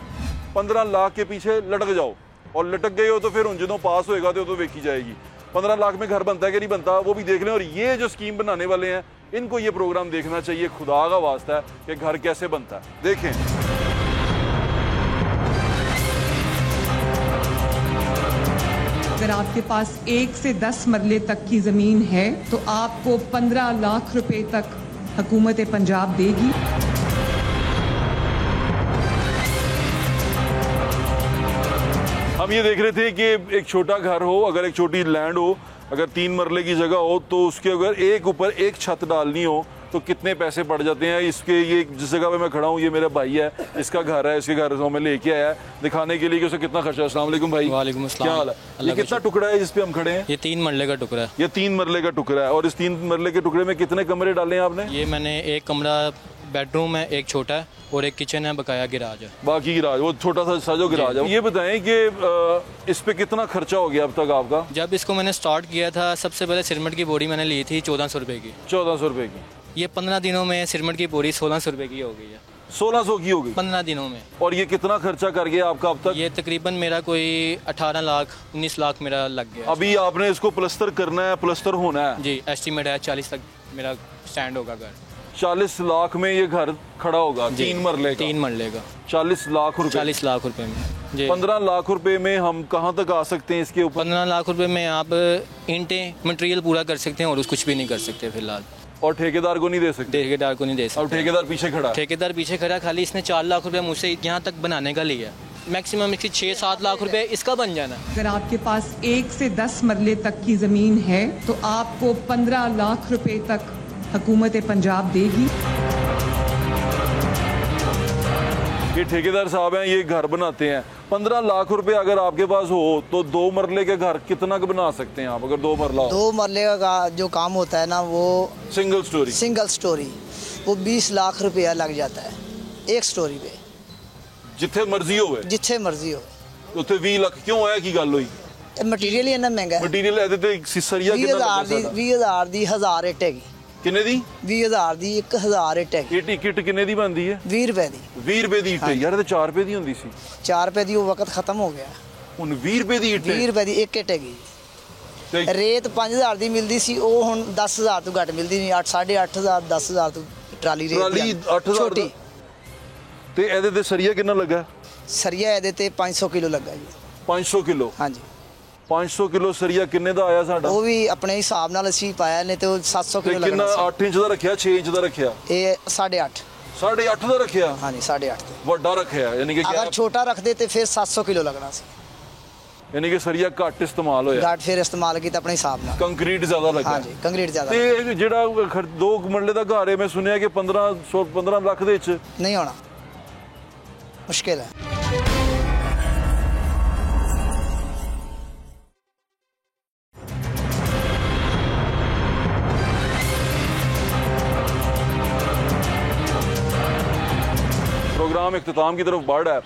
15 लाख के पीछे लटक जाओ, और लटक गए हो तो फिर उन जिनों पास होएगा तो देखी जाएगी। 15 लाख में घर बनता है कि नहीं बनता, वो भी देख लें। और ये जो स्कीम बनाने वाले हैं, इनको ये प्रोग्राम देखना चाहिए, खुदा का वास्ता है, कि घर कैसे बनता है। देखें, अगर आपके पास 1 से 10 मरले तक की ज़मीन है तो आपको 15 लाख रुपए तक हुकूमत पंजाब देगी। हम ये देख रहे थे कि एक छोटा घर हो, अगर एक छोटी लैंड हो, अगर 3 मरले की जगह हो, तो उसके अगर एक ऊपर एक छत डालनी हो तो कितने पैसे पड़ जाते हैं। इसके ये जिस जगह पे मैं खड़ा हूँ, ये मेरा भाई है, इसका घर है, इसके घर में लेके आया है दिखाने के लिए कि उसे कितना खर्चा है। अस्सलाम वालेकुम भाई। वालेकुम अस्सलाम। क्या हाल है? ये कितना टुकड़ा है जिस पे हम खड़े हैं? ये 3 मरले का टुकड़ा है। ये 3 मरले का टुकड़ा है। और इस 3 मरले के टुकड़े में कितने कमरे डाले हैं आपने? ये मैंने एक कमरा बेडरूम है, एक छोटा है, और एक किचन है, बकाया गिराज है। बाकी गिराज, वो छोटा सा जो गिराज है। ये बताएं कि इस पे कितना खर्चा हो गया अब तक आपका? जब इसको मैंने स्टार्ट किया था, सबसे पहले सिरमिट की बोरी मैंने ली थी 1400 रुपये की। 1400 रुपये की। ये 15 दिनों में सिरमिट की बोरी 1600 रुपये की हो गई है। 1600 की हो गई 15 दिनों में। और ये कितना खर्चा कर गया आपका अब तक? ये तकरीबन मेरा कोई 18 लाख 19 लाख मेरा लग गया। अभी आपने इसको प्लस्तर करना है, प्लस्तर होना है? जी, एस्टीमेट है 40 तक मेरा स्टैंड होगा घर। 40 लाख में ये घर खड़ा होगा? 3 मरले का? 3 मरले का 40 लाख रुपए। 40 लाख रुपए में जी। 15 लाख रुपए में हम कहाँ तक आ सकते हैं इसके ऊपर? 15 लाख रुपए में आप ईंटें मटेरियल पूरा कर सकते हैं, और कुछ भी नहीं कर सकते फिलहाल। और ठेकेदार को नहीं दे सकते? ठेकेदार को नहीं दे सकते। अब ठेकेदार पीछे खड़ा है? ठेकेदार पीछे खड़ा, खाली इसने 4 लाख रुपए मुझसे यहाँ तक बनाने का लिया। मैक्सिमम इसकी 6-7 लाख रुपए इसका बन जाना। अगर आपके पास 1 से 10 मरले तक की ज़मीन है तो आपको 15 लाख रुपए तक हुकूमत पंजाब देगी। ये ठेकेदार साहब हैं, ये घर बनाते हैं। 15 लाख रुपए अगर आपके पास हो तो 2 मरले के घर कितना का बना सकते हैं आप? अगर 2 मरला हो? 2 मरले का जो काम होता है ना, वो सिंगल स्टोरी वो 20 लाख रुपया लग जाता है एक स्टोरी पे। जिथे मर्जी हो, जिथे मर्जी हो। उत्थे 20 लाख क्यों है? की गल हुई? मटीरियल ही इन्ना महंगा है। मटीरियल ਇਹਦੇ ਤੇ ਸਰੀਆ ਕਿੰਨਾ ਲੱਗਾ ਸਾਡਾ? 20000 ਦੀ 1000 ਇੱਟ ਹੈਗੀ। ਕਿੰਨੇ ਦੀ? 20000 ਦੀ 1000 ਇੱਟ ਹੈਗੀ। ਇਹ ਟਿਕਟ ਕਿੰਨੇ ਦੀ ਬਣਦੀ ਹੈ? 20 ਰੁਪਏ ਦੀ। 20 ਰੁਪਏ ਦੀ ਇੱਟ ਯਾਰ, ਇਹ ਤਾਂ 4 ਰੁਪਏ ਦੀ ਹੁੰਦੀ ਸੀ। 4 ਰੁਪਏ ਦੀ ਉਹ ਵਕਤ ਖਤਮ ਹੋ ਗਿਆ। ਹੁਣ 20 ਰੁਪਏ ਦੀ ਇੱਟ? 20 ਰੁਪਏ ਦੀ ਇੱਕ ਇੱਟ ਹੈਗੀ। ਰੇਤ 5000 ਦੀ ਮਿਲਦੀ ਸੀ, ਉਹ ਹੁਣ 10000 ਤੋਂ ਘੱਟ ਮਿਲਦੀ ਨਹੀਂ। 8-8500 10000 ਤੋਂ ਟਰਾਲੀ ਰੇਤ। ਟਰਾਲੀ 8000 ਛੋਟੀ। ਤੇ ਇਹਦੇ ਤੇ ਸਰੀਆ ਕਿੰਨਾ ਲੱਗਾ? ਸਰੀਆ ਇਹਦੇ ਤੇ 500 ਕਿਲੋ ਲੱਗਾ ਜੀ। 500 ਕਿਲੋ? ਹਾਂਜੀ। 500 ਕਿਲੋ ਸਰੀਆ ਕਿੰਨੇ ਦਾ ਆਇਆ ਸਾਡਾ? ਉਹ ਵੀ ਆਪਣੇ ਹਿਸਾਬ ਨਾਲ ਅਸੀਂ ਪਾਇਆ, ਨੇ ਤੇ 700 ਕਿਲੋ ਲੱਗਣਾ। 8 ਇੰਚ ਦਾ ਰੱਖਿਆ, 6 ਇੰਚ ਦਾ ਰੱਖਿਆ? ਇਹ 8.5। 8.5 ਦਾ ਰੱਖਿਆ? हाँ जी 8.5 ਤੇ। ਵੱਡਾ ਰੱਖਿਆ ਯਾਨੀ ਕਿ अगर छोटा रखते तो फिर 700 किलो लगना सी। ਯਾਨੀ ਕਿ ਸਰੀਆ ਘੱਟ ਇਸਤੇਮਾਲ ਹੋਇਆ, गाट फिर इस्तेमाल किया अपने हिसाब नाल। ਕੰਕਰੀਟ ਜ਼ਿਆਦਾ ਲੱਗਾ। हाँ जी कंक्रीट ज़्यादा ਤੇ ਜਿਹੜਾ 2 ਮਰਲੇ ਦਾ ਘਰ ਹੈ ਮੈਂ ਸੁਣਿਆ ਕਿ 15 ਲੱਖ ਦੇ ਵਿੱਚ नहीं होना, मुश्किल है। प्रोग्राम इख्तिताम की तरफ बढ़ रहा है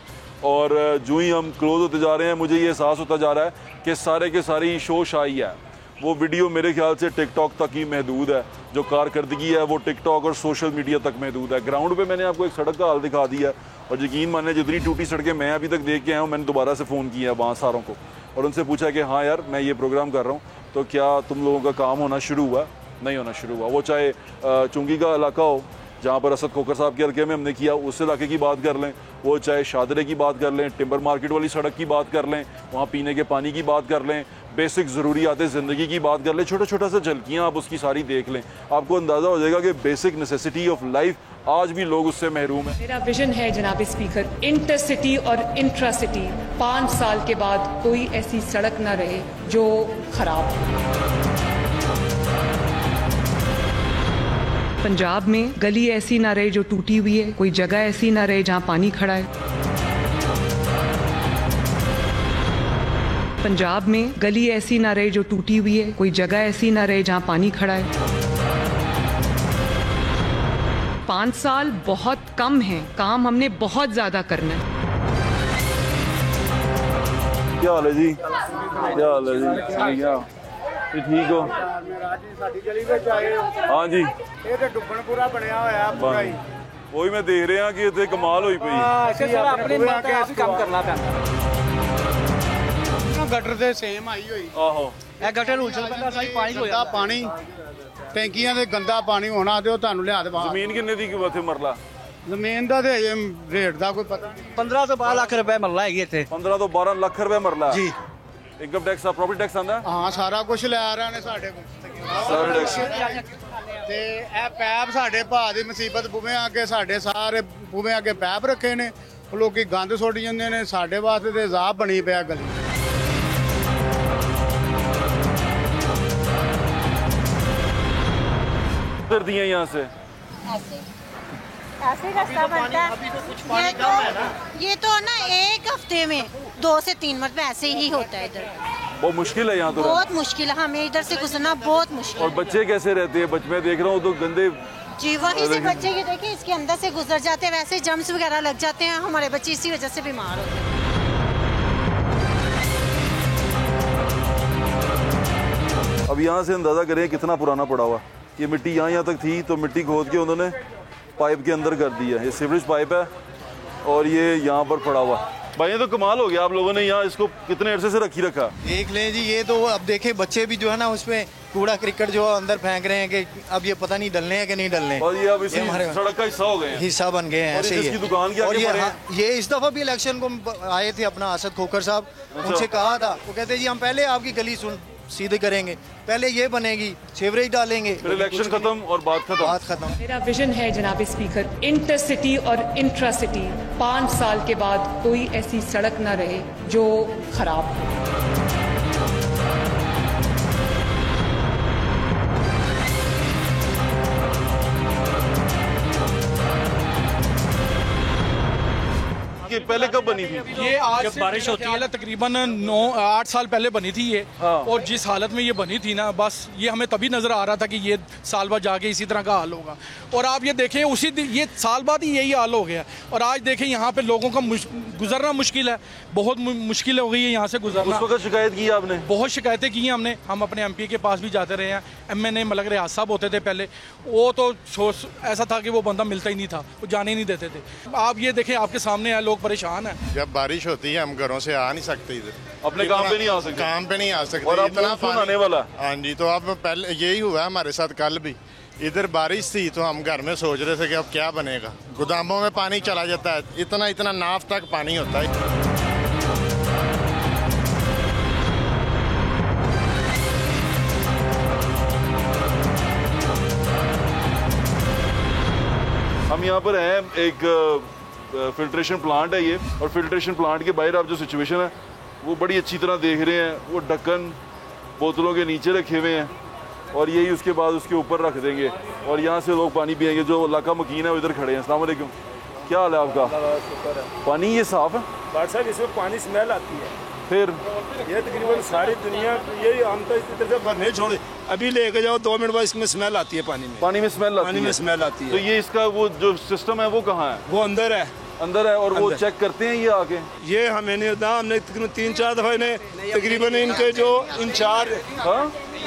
और जो ही हम क्लोज होते जा रहे हैं मुझे ये एहसास होता जा रहा है कि सारे के सारी शो शाही है। वो वीडियो मेरे ख्याल से टिकटॉक तक ही महदूद है, जो कारकर्दगी है वो टिकटॉक और सोशल मीडिया तक महदूद है। ग्राउंड पे मैंने आपको एक सड़क का हाल दिखा दिया और यकीन माने जितनी टूटी सड़कें मैं अभी तक देख के आया हूँ, मैंने दोबारा से फ़ोन किया वहाँ सारों को और उनसे पूछा कि हाँ यार मैं ये प्रोग्राम कर रहा हूँ, तो क्या तुम लोगों का काम होना शुरू हुआ? नहीं होना शुरू हुआ। वो चाहे चुंगी का इलाका हो जहाँ पर असद खोकर साहब के हल्के में हमने किया, उस इलाके की बात कर लें, वो चाहे शादरे की बात कर लें, टिम्बर मार्केट वाली सड़क की बात कर लें, वहाँ पीने के पानी की बात कर लें, बेसिक ज़रूरियात ज़िंदगी की बात कर लें, छोटा छोटा सा झलकियाँ आप उसकी सारी देख लें, आपको अंदाज़ा हो जाएगा कि बेसिक नेसेसिटी ऑफ लाइफ आज भी लोग उससे महरूम हैं। मेरा विजन है जनाब स्पीकर, इंटरसिटी और इंट्रासिटी 5 साल के बाद कोई ऐसी सड़क ना रहे जो खराब हो। पंजाब में गली ऐसी ना रहे जो टूटी हुई है, कोई जगह ऐसी ना रहे जहाँ पानी खड़ा है। पंजाब में गली ऐसी ना रहे जो टूटी हुई है, कोई जगह ऐसी ना रहे जहाँ पानी खड़ा है। 5 साल बहुत कम है, काम हमने बहुत ज्यादा करना है। क्या हाल है जी? क्या हाल है जी? जी ठीक हो? हाँ जी वही मैं देख रहा कि इतने कमाल हुई पई। गटर दे सेम आई हुई आहो ਇਹ ਗਟਰ ਉਛਲ ਪੈਂਦਾ ਸਾਈ ਪਾਣੀ ਹੋਇਆ ਪਾਣੀ ਟੈਂਕੀਆਂ ਦੇ ਗੰਦਾ ਪਾਣੀ ਹੋਣਾ ਤੇ ਉਹ ਤੁਹਾਨੂੰ ਲਿਆ ਦੇ ਬਾਹਰ। ਜ਼ਮੀਨ ਕਿੰਨੇ ਦੀ ਉੱਥੇ ਮਰਲਾ? ਜ਼ਮੀਨ ਦਾ ਤੇ ਰੇਟ ਦਾ ਕੋਈ ਪਤਾ ਨਹੀਂ। 15 ਤੋਂ 12 ਲੱਖ ਰੁਪਏ ਮਰਲਾ ਹੈਗੀ ਇੱਥੇ। 15 ਤੋਂ 12 ਲੱਖ ਰੁਪਏ ਮਰਲਾ ਜੀ। ਇਨਕਮ ਟੈਕਸ ਆ, ਪ੍ਰੋਪਰਟੀ ਟੈਕਸ ਆਂਦਾ? ਹਾਂ ਸਾਰਾ ਕੁਝ ਲੈ ਆ ਰਹੇ ਨੇ ਸਾਡੇ ਕੋਲ। ਸਾਰਾ ਟੈਕਸ ਤੇ ਇਹ ਪੈਪ ਸਾਡੇ ਭਾ ਦੀ ਮੁਸੀਬਤ ਬੂਵੇਂ ਅੱਗੇ ਸਾਡੇ ਸਾਰੇ ਬੂਵੇਂ ਅੱਗੇ ਪੈਪ ਰੱਖੇ ਨੇ, ਲੋਕੀ ਗੰਦ ਸੁੱਟ ਜਾਂਦੇ ਨੇ, ਸਾਡੇ ਵਾਸਤੇ ਤੇ ਅਜ਼ਾਬ ਬਣੀ ਪਿਆ ਗਲੀ। कर दिए यहाँ से ऐसे रास्ता बनता है। ये तो ना एक हफ्ते में 2 से 3 मरतबा ऐसे ही होता है इधर। बहुत मुश्किल है यहाँ तो, बहुत मुश्किल है, हमें इधर से गुजरना बहुत मुश्किल। और बच्चे कैसे रहते हैं? बच्चे मैं देख रहा हूँ तो गंदे जी, वहीं से बच्चे ये देखिए इसके अंदर से गुजर जाते हैं, वैसे जम्स वगैरह लग जाते हैं, हमारे बच्चे इसी वजह से बीमार होते हैं। अब यहाँ से अंदाज़ा करें कितना पुराना पड़ा हुआ। ये मिट्टी यहाँ तक थी तो मिट्टी खोद के उन्होंने पाइप के अंदर कर दिया। ये सीवरेज पाइप है और ये यहाँ पर पड़ा हुआ। भाई ये तो कमाल हो गया, आप लोगों ने यहाँ इसको कितने अरसे से रखी रखा? देख लें जी, ये तो अब देखे बच्चे भी जो है ना उसमें कूड़ा क्रिकेट जो अंदर फेंक रहे हैं कि अब ये पता नहीं डलने हैं कि नहीं डलने। और ये अब इसी सड़क का हिस्सा हो गए हैं। हिस्सा बन गए हैं। ऐसे ही दुकान की और ये इस दफा भी इलेक्शन को आए थे अपना असद खोकर साहब, उनसे कहा था, वो कहते जी हम पहले आपकी गली सीधे करेंगे, पहले ये बनेगी, सीवरेज डालेंगे, फिर इलेक्शन खत्म और बात खत्म। मेरा विजन है जनाब स्पीकर, इंटरसिटी और इंट्रासिटी 5 साल के बाद कोई ऐसी सड़क ना रहे जो खराब हो। ये पहले कब बनी थी? ये आज जब बारिश होती है तकरीबन 8 साल पहले बनी थी ये। और जिस हालत में ये बनी थी ना, बस ये हमें तभी नजर आ रहा था कि ये साल बाद जाके इसी तरह का हाल होगा। और आप ये देखें उसी ये साल बाद ही यही हाल हो गया। और आज देखें यहाँ पे लोगों का गुजरना मुश्किल है, बहुत मुश्किल हो गई है यहाँ से गुजरना। उस वक्त शिकायत की आपने? बहुत शिकायतें की हैं हमने, हम अपने MP के पास भी जाते रहे हैं। MNA मलक रियाज साहब होते थे पहले, वो तो ऐसा था कि वो बंदा मिलता ही नहीं था, वो जाने ही नहीं देते थे। आप ये देखें आपके सामने है, लोग परेशान है। जब बारिश होती है हम घरों से आ नहीं सकते, इधर अपने काम पे नहीं आ सकते। काम पे नहीं आ सकते और इतना पानी आने वाला। हाँ जी, तो अब पहले यही हुआ हमारे साथ, कल भी इधर बारिश थी तो हम घर में सोच रहे थे कि अब क्या बनेगा। गोदामों में पानी चला जाता है, इतना इतना नाव तक पानी होता है। हम यहाँ पर हैं, एक फिल्ट्रेशन प्लांट है ये, और फिल्ट्रेशन प्लांट के बाहर आप जो सिचुएशन है वो बड़ी अच्छी तरह देख रहे हैं। वो ढक्कन बोतलों के नीचे रखे हुए हैं और यही उसके बाद उसके ऊपर रख देंगे और यहाँ से लोग पानी पिएंगे। जो इलाका मकीन है वो इधर खड़े हैं। अस्सलाम वालेकुम, क्या हाल है आपका? पानी ये साफ है? डॉक्टर साहब इसमें पानी स्मेल आती है, फिर ये तकरीबन सारी दुनिया यही हम तो इस तरह से भरने छोड़े, अभी लेके जाओ 2 मिनट बाद इसमें स्मेल आती है। पानी में स्मेल आती है। तो ये इसका वो जो सिस्टम है वो कहाँ है? वो अंदर है और वो चेक करते हैं ये आके? ये हमें नहीं होता, हमने तकरीबन 3-4 दफा इन्हें तकरीबन इनके जो इंचार्ज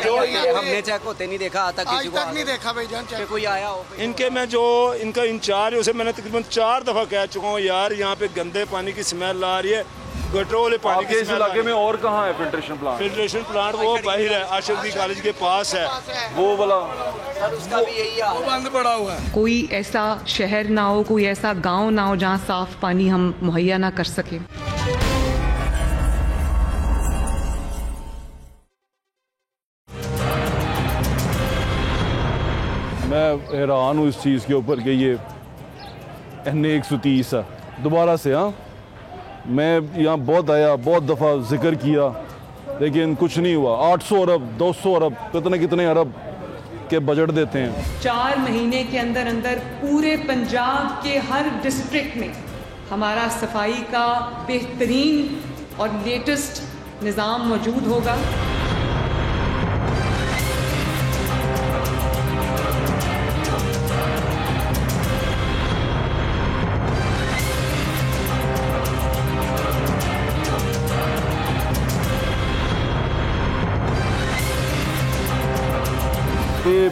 जो हमने चेक होते नहीं देखा, आज तक नहीं देखा भाईजान चेक कोई आया हो। इनके मैं जो इनका इंचार्ज है उसे मैंने तकरीबन 4 दफा कह चुका हूँ, यार यहाँ पे गंदे पानी की स्मेल आ रही है, गटरों वाले पानी के इस इलाके में। और कहाँ है फिल्ट्रेशन प्लांट? फिल्ट्रेशन प्लांट वो बाहर है, आशरफी कॉलेज के पास है वो वाला, उसका भी यही हाल है, बंद पड़ा हुआ है। कोई ऐसा शहर ना हो, कोई ऐसा गांव ना हो जहां साफ पानी हम मुहैया ना कर सके। मैं हैरान हूँ इस चीज़ के ऊपर कि ये NA 130 है दोबारा से। हाँ, मैं यहाँ बहुत आया, बहुत दफ़ा जिक्र किया, लेकिन कुछ नहीं हुआ। 800 अरब 200 अरब कितने अरब के बजट देते हैं। 4 महीने के अंदर अंदर पूरे पंजाब के हर डिस्ट्रिक्ट में हमारा सफाई का बेहतरीन और लेटेस्ट निज़ाम मौजूद होगा।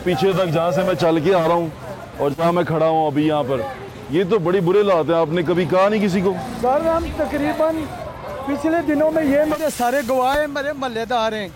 पीछे तक जहाँ से मैं चल के आ रहा हूँ और जहाँ मैं खड़ा हूँ अभी यहाँ पर, ये तो बड़ी बुरे हालात हैं। आपने कभी कहा नहीं किसी को? सर हम तकरीबन पिछले दिनों में, ये मेरे सारे गवाह हैं, मेरे महल्लेदार हैं,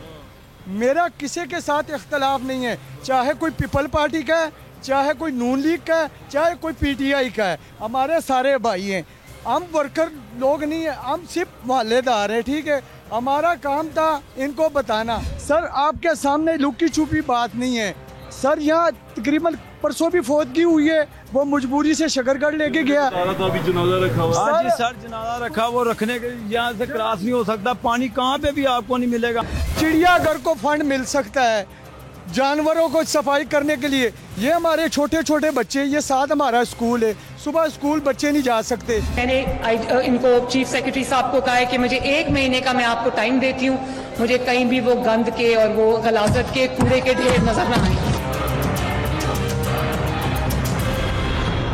मेरा किसी के साथ इख्तलाफ नहीं है, चाहे कोई पीपल पार्टी का है, चाहे कोई नून लीग का है, चाहे कोई PTI का है, हमारे सारे भाई हैं। हम वर्कर लोग नहीं है, हम सिर्फ महल्लेदार हैं, ठीक है। हमारा काम था इनको बताना। सर आपके सामने लुकी छुपी बात नहीं है सर, यहाँ तकरीबन परसों भी फौतगी हुई है, वो मजबूरी से शकरगढ़ लेके गया। अभी जनाजा रखा हुआ। हाँ जी सर, जनाजा रखा, वो रखने के यहाँ से क्रॉस नहीं हो सकता। पानी कहाँ पे भी आपको नहीं मिलेगा। चिड़ियाघर को फंड मिल सकता है जानवरों को सफाई करने के लिए। ये हमारे छोटे छोटे बच्चे, ये साथ हमारा स्कूल है, सुबह स्कूल बच्चे नहीं जा सकते। मैंने इनको चीफ सेक्रेटरी साहब को कहा है कि मुझे 1 महीने का मैं आपको टाइम देती हूँ, मुझे कहीं भी वो गंद के और वो गलाजत के कूड़े के ढेर नजर न आए।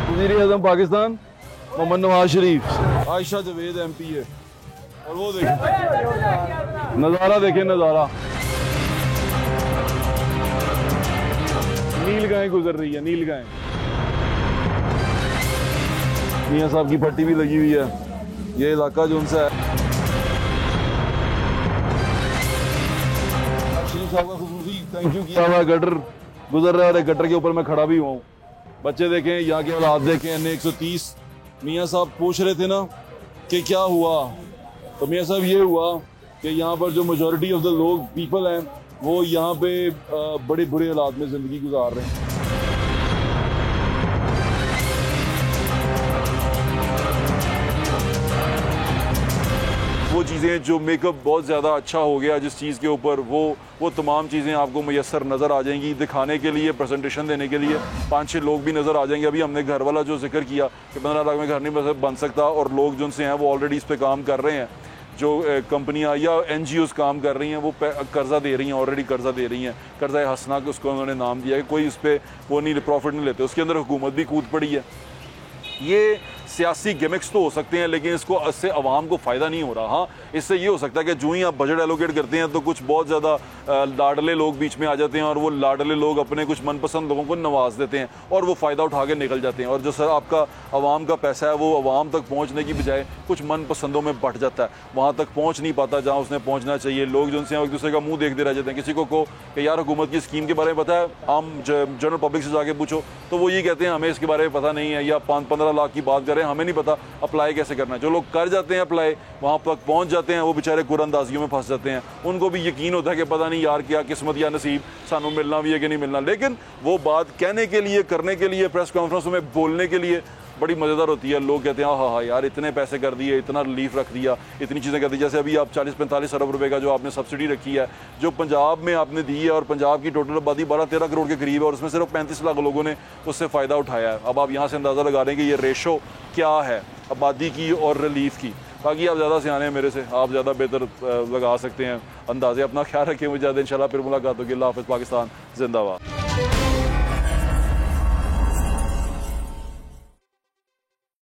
वज़ीर-ए-आज़म पाकिस्तान मोहम्मद नवाज शरीफ, आयशा जवेद MP है, और वो देखें नज़ारा, देखें नज़ारा, नील गाय गुजर रही है, नील गाय। मियां साहब की पट्टी भी लगी हुई है। ये इलाका जो उनसे है, शरीफ साहब का खुसूसी थैंक यू किया हुआ। गटर गुजर रहा है, गटर के ऊपर मैं खड़ा भी हुआ हूँ। बच्चे देखें, यहाँ के हालात देखें। NA 130। मियाँ साहब पूछ रहे थे ना कि क्या हुआ, तो मियाँ साहब ये हुआ कि यहाँ पर जो मेजॉरिटी ऑफ द लोग पीपल हैं वो यहाँ पे बड़े बुरे हालात में ज़िंदगी गुजार रहे हैं। वो चीज़ें जो मेकअप बहुत ज़्यादा अच्छा हो गया जिस चीज़ के ऊपर, वो तमाम चीज़ें आपको मैसर नज़र आ जाएंगी दिखाने के लिए, प्रेजेंटेशन देने के लिए। 5-6 लोग भी नज़र आ जाएंगे। अभी हमने घर वाला जो जिक्र किया कि 15 लाख में घर नहीं बन सकता, और लोग जो उनसे हैं वो ऑलरेडी इस पर काम कर रहे हैं। जो कंपनियां या NGOs काम कर रही हैं वो कर्जा दे रही हैं, ऑलरेडी कर्जा दे रही हैं। कर्जा हसना के उसको उन्होंने नाम दिया है, कोई इस पर वो नहीं, प्रॉफिट नहीं लेते। उसके अंदर हुकूमत भी कूद पड़ी है। ये सियासी गिमिक्स तो हो सकते हैं, लेकिन इससे अवाम को फ़ायदा नहीं हो रहा। हाँ, इससे ये हो सकता है कि जो ही आप बजट एलोकेट करते हैं तो कुछ बहुत ज़्यादा लाडले लोग बीच में आ जाते हैं, और वो लाडले लोग अपने कुछ मनपसंद लोगों को नवाज देते हैं और वो फ़ायदा उठा के निकल जाते हैं। और जो सर आपका अवाम का पैसा है वो अवाम तक पहुँचने की बजाय कुछ मनपसंदों में बट जाता है, वहाँ तक पहुँच नहीं पाता जहाँ उसने पहुँचना चाहिए। लोग जो उनसे एक दूसरे का मुँह देखते रह जाते हैं। किसी को कि यार हुकूमत की स्कीम के बारे में पता है, आम जनरल पब्लिक से जाके पूछो तो वो ये कहते हैं हमें इसके बारे में पता नहीं है, या 15 लाख की बात करें करें, हमें नहीं पता अप्लाई कैसे करना है। जो लोग कर जाते हैं अप्लाई, वहाँ तक पहुँच जाते हैं, वो बेचारे कुरअंदाजियों में फंस जाते हैं। उनको भी यकीन होता है कि पता नहीं यार क्या किस्मत या नसीब, सानू मिलना भी है कि नहीं मिलना। लेकिन वो बात कहने के लिए, करने के लिए, प्रेस कॉन्फ्रेंसों में बोलने के लिए बड़ी मज़ेदार होती है। लोग कहते हैं हाँ हाँ यार इतने पैसे कर दिए, इतना रिलीफ रख दिया, इतनी चीज़ें कर दी। जैसे अभी आप 40-45 अरब रुपए का जो आपने सब्सिडी रखी है, जो पंजाब में आपने दी है, और पंजाब की टोटल आबादी 12-13 करोड़ के करीब है, और उसमें सिर्फ 35 लाख लोगों ने उससे फ़ायदा उठाया है। अब आप यहाँ से अंदाज़ा लगा रहे हैं कि ये रेशो क्या है आबादी की और रिलीफ की। बाकी आप ज़्यादा सियाने हैं मेरे से, आप ज़्यादा बेहतर लगा सकते हैं अंदाज़े। अपना ख्याल रखें, मुझे ज़्यादा इंशाल्लाह फिर मुलाकात होगी। अल्लाह हाफ़िज़, पाकिस्तान जिंदाबाद।